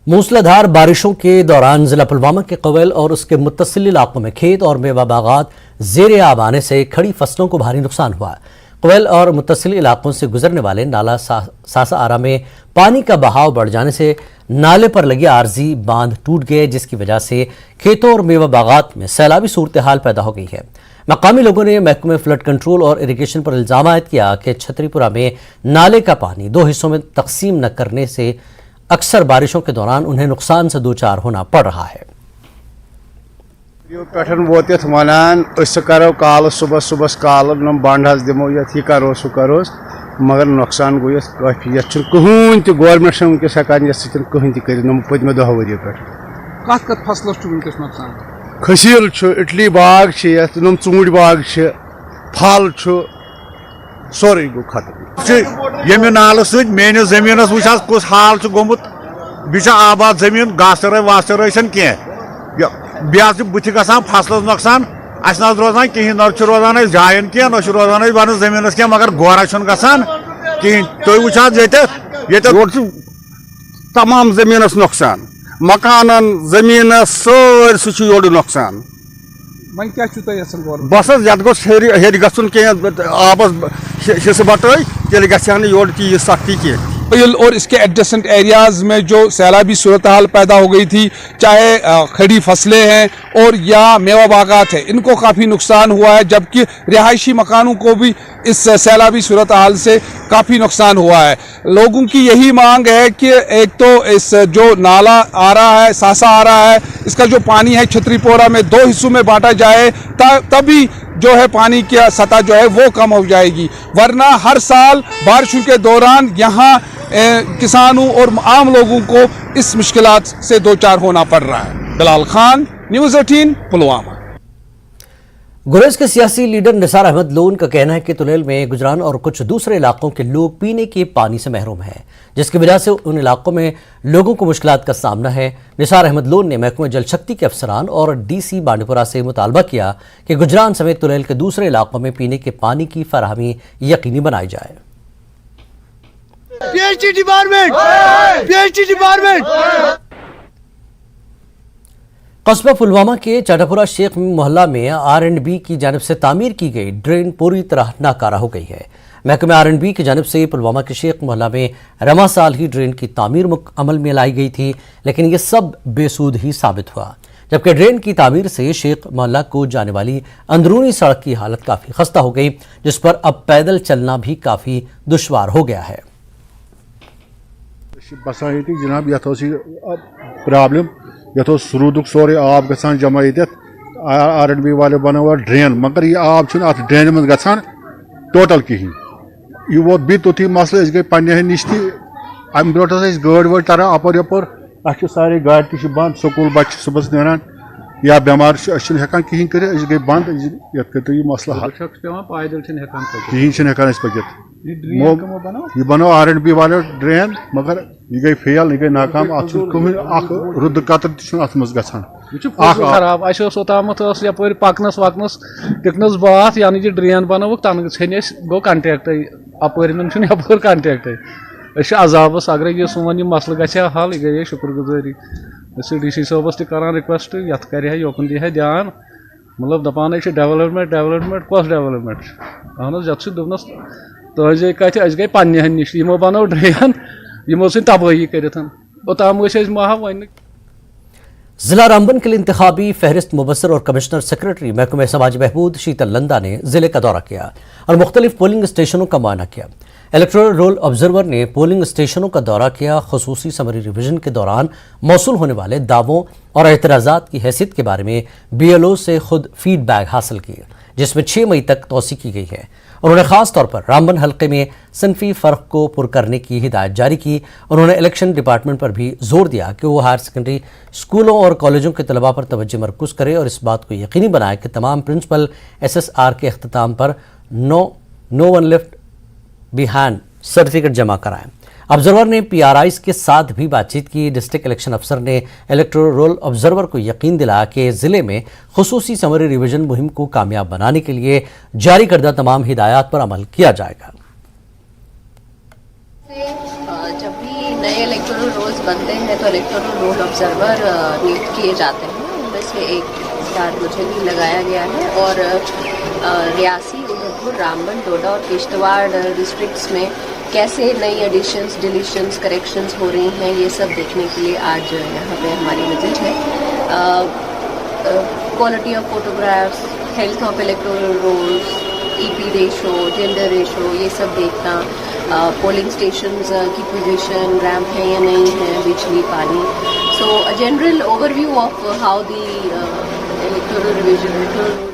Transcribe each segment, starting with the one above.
मूसलाधार बारिशों के दौरान जिला पुलवामा के कवेल और उसके मुत्तसिल इलाकों में खेत और मेवा बागात ज़ेर आब आने से खड़ी फसलों को भारी नुकसान हुआ। कवेल और मुत्तसिल इलाकों से गुजरने वाले नाला सासा आरा में पानी का बहाव बढ़ जाने से नाले पर लगे आरजी बांध टूट गए, जिसकी वजह से खेतों और मेवा बागात में सैलाबी सूरत हाल पैदा हो गई है। मकामी लोगों ने महकमे फ्लड कंट्रोल और इरिगेशन पर इल्जाम आयद किया कि छतरीपुरा में नाले का पानी 2 हिस्सों में तकसीम न करने से अक्सर बारिशों के दौरान उन्हें नुकसान से दो चार होना पड़ रहा है। वन करो काल सुबह सुबह काल नम बंड दिमो ये करो सह करो मगर नुकसान गो काफी ये कहून तक गवर्नमेंट से वनकस हेकान कहून तक नम पदमे 10 वरियो पे कत फसलस नुकसान खसील इटली बाग नम चूड़ बाग फल सोरे गो खत्म ये नाल मेन जमीन वुच कुछ हाल गोमुत बह आबाद जमीन गासर वासर कह बुथ ग फसल नुकसान अस रोजान कहीं न रोजान जायन कह न रोजान बन जमीन कह मगर गोरा गसान कहीं तुम वुचा ये तमाम जमीन नुकसान मकान जमीन सर सोर नुकसान बस ये हेर गन कह आबस हिस्से बटे तेल गोर चीज सख्ती कह और इसके एडजेसेंट एरियाज में जो सैलाबी सूरत हाल पैदा हो गई थी, चाहे खड़ी फसलें हैं और या मेवा बागात है, इनको काफ़ी नुकसान हुआ है, जबकि रिहायशी मकानों को भी इस सैलाबी सूरत हाल से काफ़ी नुकसान हुआ है। लोगों की यही मांग है कि एक तो इस जो नाला आ रहा है, सासा आ रहा है, इसका जो पानी है छतरीपोरा में 2 हिस्सों में बांटा जाए, तभी जो है पानी की सतह जो है वो कम हो जाएगी, वरना हर साल बारिशों के दौरान यहाँ किसानों और आम लोगों को इस मुश्किलात से दो चार होना पड़ रहा है। बिलाल खान, न्यूज़ 18, पुलवामा। गुरेज के सियासी लीडर निसार अहमद लोन का कहना है कि तुलेल में गुजरान और कुछ दूसरे इलाकों के लोग पीने के पानी से महरूम हैं, जिसकी वजह से उन इलाकों में लोगों को मुश्किलात का सामना है। निसार अहमद लोन ने महकमे जल शक्ति के अफसरान और डीसी बांडीपुरा से मुतालबा किया कि गुजरान समेत तुलेल के दूसरे इलाकों में पीने के पानी की फराहमी यकीनी बनाई जाए। पीएचडी डिपार्टमेंट कस्बा पुलवामा के चाटापुरा शेख मोहल्ला में R&B की जानिब से तामीर की गई ड्रेन पूरी तरह नाकारा हो गई है। महकमे R&B की जानिब से पुलवामा के शेख मोहल्ला में रमा साल ही ड्रेन की तामीर अमल में लाई गई थी, लेकिन ये सब बेसूद ही साबित हुआ, जबकि ड्रेन की तामीर से शेख मोहल्ला को जाने वाली अंदरूनी सड़क की हालत काफ़ी खस्ता हो गई, जिस पर अब पैदल चलना भी काफ़ी दुश्वार हो गया है। बसा जनाब ये प्रॉब्लम ये सरूद सोरे आब गसान जमा ये R&B वाले बना ड्रेन, मगर ये आब अत ड्रेन मज गसान टोटल कहीं यह वो भी तुथी मसल गई पे नश अम ब्रो गाड़ वाड़ तरह अपर यपर अ सारे गाड़ बंद, स्कूल बच्चे सुबह नान या बेमार हेकान कहीं कर गई बंद, ये करो ये मसला हल कहीं पकित ये बनो R&B वाले ड्रेन, मगर ये गई फेल, ये गई नाकाम, रुद कतर अत मज खराब यपर पकनस वकनस टिकनस बात यानी कि ड्रेन बनो तन गो कंटेक्ट अपर यपर कंटेक्ट अजाबस अगर ये सोन यह मसल ग हल यह गई शुक्रगुजारी DC साहबस तरान रिक्वेस्ट ये कर योकन दी ध्यान, मतलब दपान डेवलपमेंट कस डेवलपमेंट अहन ये दोपनस तुझे कत गई पन्ने नश यमो बनो ड्रेन यमो सी तबाही कर ओताम माह वन। जिला रामबन के लिए इंतखाबी फहरिस्त मुबसर और कमिश्नर सेक्रेटरी महकमे समाजी बहबूद शीतल लंदा ने जिले का दौरा किया और मुख्तलिफ पोलिंग स्टेशनों का मुआयना किया। इलेक्टोरल रोल ऑब्जर्वर ने पोलिंग स्टेशनों का दौरा किया, खुसूसी समरी रिवीजन के दौरान मौसूल होने वाले दावों और एतराज़ात की हैसियत के बारे में BLO से खुद फीडबैक हासिल की, जिसमें 6 मई तक तोसी की गई है। उन्होंने खास तौर पर रामबन हल्के में सिनफी फ़र्क को पुर करने की हिदायत जारी की। उन्होंने इलेक्शन डिपार्टमेंट पर भी जोर दिया कि वो हायर सेकेंडरी स्कूलों और कॉलेजों के तलबा पर तवज्जो मरकूज़ करे और इस बात को यकीनी बनाए कि तमाम प्रिंसिपल SSR के अख्ताम पर no one left behind certificate जमा कराएं। ऑब्जर्वर ने PRIs के साथ भी बातचीत की। डिस्ट्रिक्ट इलेक्शन अफसर ने इलेक्टोरल रोल ऑब्जर्वर को यकीन दिलाया कि जिले में खुसूसी समरी रिवीजन मुहिम को कामयाब बनाने के लिए जारी करदा तमाम हिदायत पर अमल किया जाएगा। जब भी नए इलेक्टोरल रोल्स बनते हैं तो इलेक्टोरल रोल ऑब्जर्वर नियुक्त किए जाते हैं, उनमें से एक स्टार मुझे भी लगाया गया है। और रियासी, उधमपुर, रामबन, डोडा और किश्तवाड़ डिस्ट्रिक्ट्स में कैसे नई एडिशंस, डिलीशंस, करेक्शंस हो रही हैं, ये सब देखने के लिए आज यहाँ पे हमारी विजिट है। Quality of photographs, health of electoral rolls, EP ratio, gender ratio, ये सब देखना, पोलिंग स्टेशंस की पोजीशन, रैंप है या नहीं है, बिजली, पानी। So a general overview of how the electoral revision.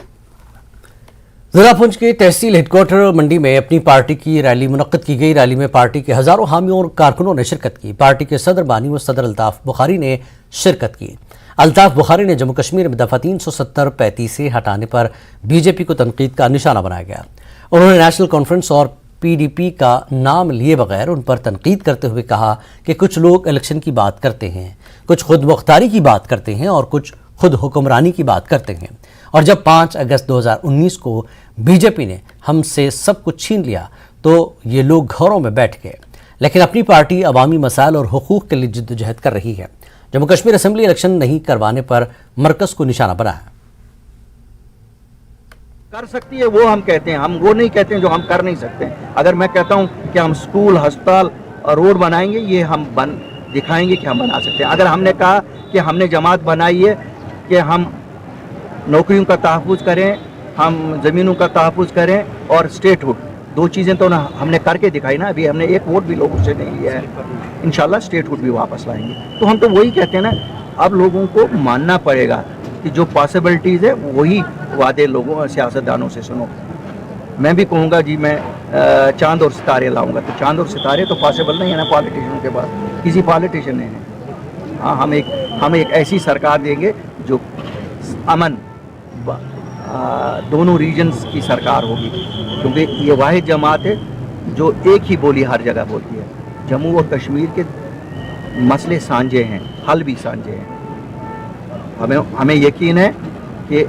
जिला पुंछ के तहसील हेडक्वार्टर मंडी में अपनी पार्टी की रैली मुनक्कद की गई। रैली में पार्टी के हजारों हामियों और कारकुनों ने शिरकत की। पार्टी के सदर बानी व सदर अल्ताफ बुखारी ने शिरकत की। अल्ताफ बुखारी ने जम्मू कश्मीर में दफा 370-35 से हटाने पर बीजेपी को तनकीद का निशाना बनाया गया। उन्होंने नेशनल कॉन्फ्रेंस और पीडीपी का नाम लिए बगैर उन पर तनकीद करते हुए कहा कि कुछ लोग इलेक्शन की बात करते हैं, कुछ खुद मुख्तारी की बात करते हैं और कुछ खुद हुक्मरानी की बात करते हैं। और जब 5 अगस्त 2019 को बीजेपी ने हमसे सब कुछ छीन लिया तो ये लोग घरों में बैठ गए, लेकिन अपनी पार्टी अवामी मसाइल और हुकूक के लिए जिद्दोजहद कर रही है। जम्मू कश्मीर असेंबली इलेक्शन नहीं करवाने पर मरकज को निशाना बनाया। कर सकती है वो हम कहते हैं, हम वो नहीं कहते हैं जो हम कर नहीं सकते। अगर मैं कहता हूं कि हम स्कूल, अस्पताल और रोड बनाएंगे, ये हम दिखाएंगे कि हम बना सकते हैं। अगर हमने कहा कि हमने जमात बनाई है कि हम नौकरियों का तहफ़्फ़ुज़ करें, हम ज़मीनों का तहफ़्फ़ुज़ करें और स्टेटहुड, दो चीज़ें तो ना हमने करके दिखाई ना। अभी हमने एक वोट भी लोगों से नहीं लिया है, इंशाल्लाह स्टेटहुड भी वापस लाएंगे। तो हम तो वही कहते हैं ना, अब लोगों को मानना पड़ेगा कि जो पॉसिबिलिटीज़ है वही वादे लोगों सियासतदानों से सुनो। मैं भी कहूँगा जी मैं चांद और सितारे लाऊंगा, तो चांद और सितारे तो पॉसिबल नहीं है ना पॉलिटिशियनों के पास, किसी पॉलिटिशियन ने है। हाँ, हम एक ऐसी सरकार देंगे जो अमन दोनों रीजन्स की सरकार होगी, क्योंकि ये वाहिद जमात है जो एक ही बोली हर जगह बोलती है। जम्मू और कश्मीर के मसले सांझे हैं, हल भी सांझे हैं। हमें यकीन है कि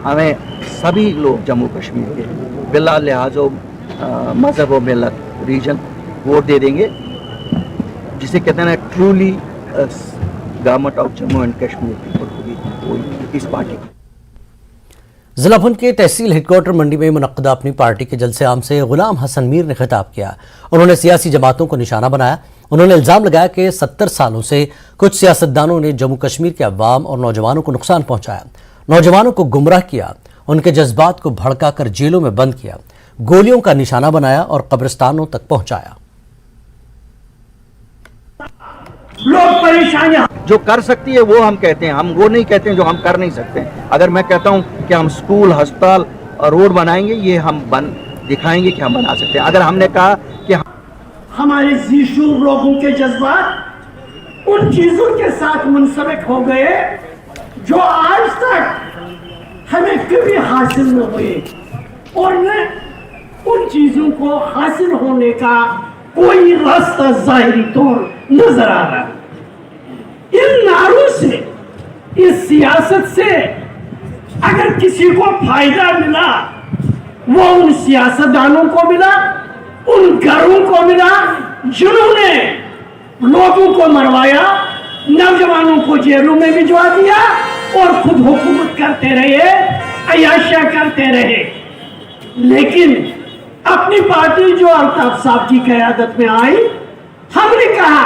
हमें सभी लोग जम्मू कश्मीर के बिला लिहाजो मज़हब व मिलत रीजन वोट दे देंगे, जिसे कहते हैं ना truly government of Jammu and Kashmir होगी इस पार्टी की। जिला पुंछ के तहसील हेडक्वार्टर मंडी में मुनक्कदा अपनी पार्टी के जलसे आम से गुलाम हसन मीर ने खिताब किया। उन्होंने सियासी जमातों को निशाना बनाया। उन्होंने इल्जाम लगाया कि 70 सालों से कुछ सियासतदानों ने जम्मू कश्मीर के अवाम और नौजवानों को नुकसान पहुंचाया, नौजवानों को गुमराह किया, उनके जज्बात को भड़काकर जेलों में बंद किया, गोलियों का निशाना बनाया और कब्रिस्तानों तक पहुंचाया। लोग परेशानियां जो कर सकती है वो हम कहते हैं, हम वो नहीं कहते हैं जो हम कर नहीं सकते। अगर मैं कहता हूं कि हम स्कूल, अस्पताल और रोड बनाएंगे, ये हम दिखाएंगे कि हम बना सकते हैं। अगर हमने कहा कि हमारे ज़ीशूर लोगों के जज्बात उन चीजों के साथ मुंसलिक हो गए जो आज तक हमें कभी हासिल न हुए, और न उन चीजों को हासिल होने का कोई रास्ता जाहिरी तौर नजर आ रहा। इन नारों से, इस सियासत से अगर किसी को फायदा मिला, वो उन सियासतदानों को मिला, उन घरों को मिला जिन्होंने लोगों को मरवाया, नौजवानों को जेलों में भिजवा दिया और खुद हुकूमत करते रहे, अयाशा करते रहे। लेकिन अपनी पार्टी जो अल्ताफ साहब की क़यादत में आई, हमने कहा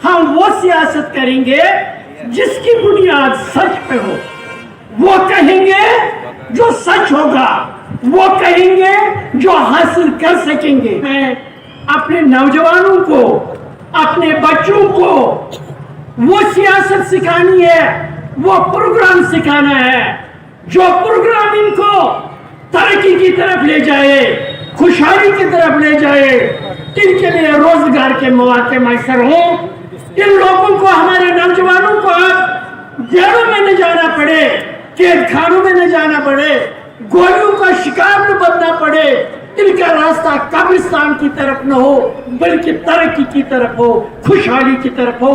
हम वो सियासत करेंगे जिसकी बुनियाद सच पे हो, वो कहेंगे जो सच होगा, वो कहेंगे जो हासिल कर सकेंगे। मैं अपने नौजवानों को, अपने बच्चों को वो सियासत सिखानी है, वो प्रोग्राम सिखाना है जो प्रोग्राम इनको तरक्की की तरफ ले जाए, खुशहाली की तरफ ले जाए, इनके लिए रोजगार के मौके मैसर हों। इन लोगों को, हमारे नौजवानों को अब जेलों में न जाना पड़े, कैद खानों में न जाना पड़े, गोलियों का शिकार न बनना पड़े। इनका रास्ता कब्रिस्तान की तरफ न हो, बल्कि तरक्की की तरफ हो, खुशहाली की तरफ हो।